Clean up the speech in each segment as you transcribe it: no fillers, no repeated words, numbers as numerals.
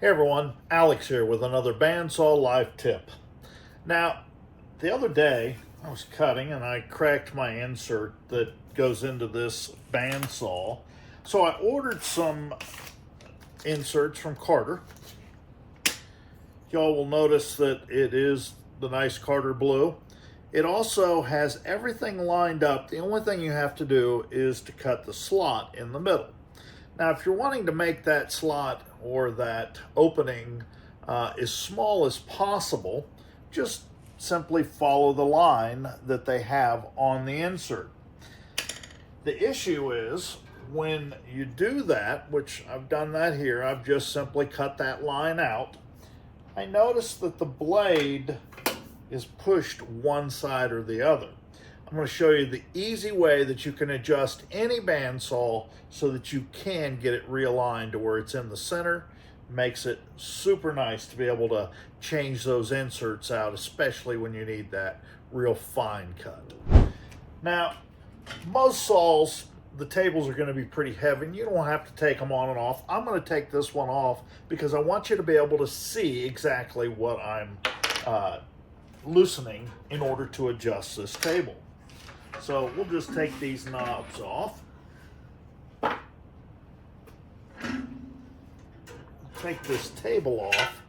Hey everyone, Alex here with another Bandsaw life tip. Now, the other day I was cutting and I cracked my insert that goes into this bandsaw. So I ordered some inserts from Carter. Y'all will notice that it is the nice Carter blue. It also has everything lined up. The only thing you have to do is to cut the slot in the middle. Now, if you're wanting to make that slot or that opening as small as possible, just simply follow the line that they have on the insert. The issue is when you do that, which I've done that here, I've just simply cut that line out. I notice that the blade is pushed one side or the other. I'm going to show you the easy way that you can adjust any bandsaw so that you can get it realigned to where it's in the center. Makes it super nice to be able to change those inserts out, especially when you need that real fine cut. Now, most saws, the tables are going to be pretty heavy and you don't have to take them on and off. I'm going to take this one off because I want you to be able to see exactly what I'm loosening in order to adjust this table. So we'll just take these knobs off. Take this table off,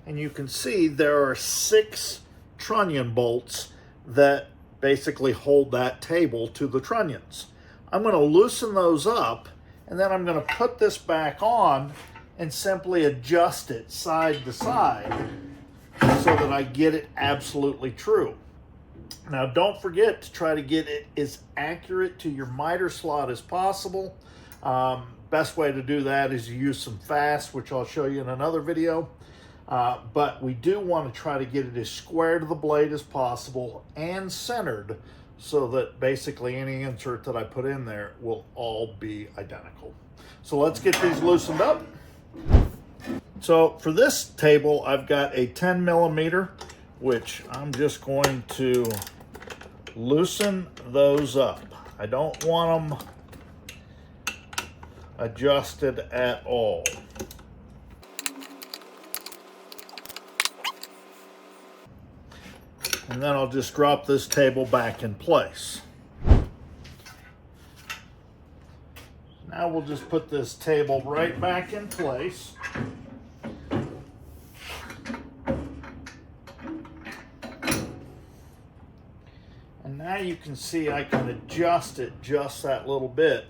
and you can see there are 6 trunnion bolts that basically hold that table to the trunnions. I'm going to loosen those up, and then I'm going to put this back on and simply adjust it side to side so that I get it absolutely true. Now, don't forget to try to get it as accurate to your miter slot as possible. Best way to do that is you use some fast, which I'll show you in another video. But we do want to try to get it as square to the blade as possible and centered so that basically any insert that I put in there will all be identical. So let's get these loosened up. So for this table, I've got a 10 millimeter, which I'm just going to loosen those up. I don't want them adjusted at all. And then I'll just drop this table back in place. Now we'll just put this table right back in place. And now you can see I can adjust it just that little bit,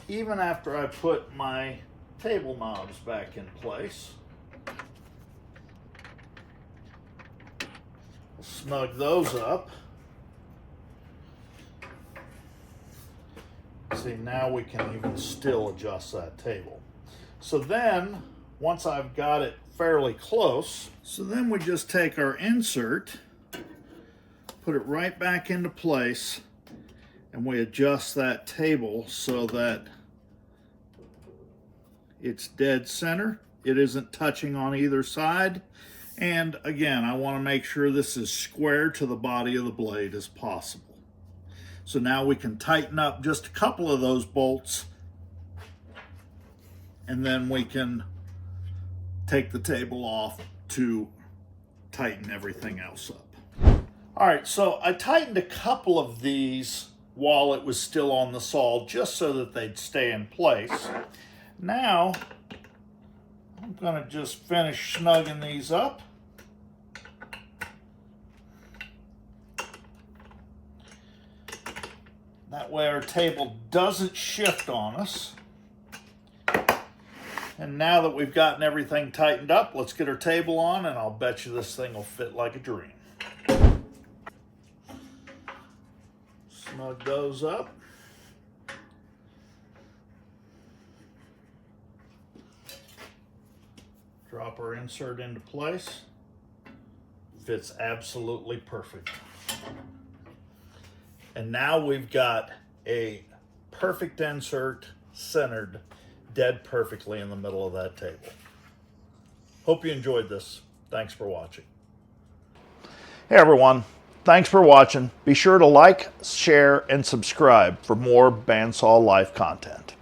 even after I put my table knobs back in place. Snug those up. See, now we can even still adjust that table. So then, once I've got it fairly close, so then we just take our insert, put it right back into place, and we adjust that table so that it's dead center. It isn't touching on either side. And again, I want to make sure this is square to the body of the blade as possible. So now we can tighten up just a couple of those bolts, and then we can take the table off to tighten everything else up. All right, so I tightened a couple of these while it was still on the saw, just so that they'd stay in place. Now, I'm gonna just finish snugging these up. That way our table doesn't shift on us. And now that we've gotten everything tightened up, let's get our table on, and I'll bet you this thing will fit like a dream. Snug those up. Drop our insert into place. Fits absolutely perfect. And now we've got a perfect insert centered dead perfectly in the middle of that table. Hope you enjoyed this. Thanks for watching. Hey everyone, thanks for watching. Be sure to like, share, and subscribe for more Bandsaw Life content.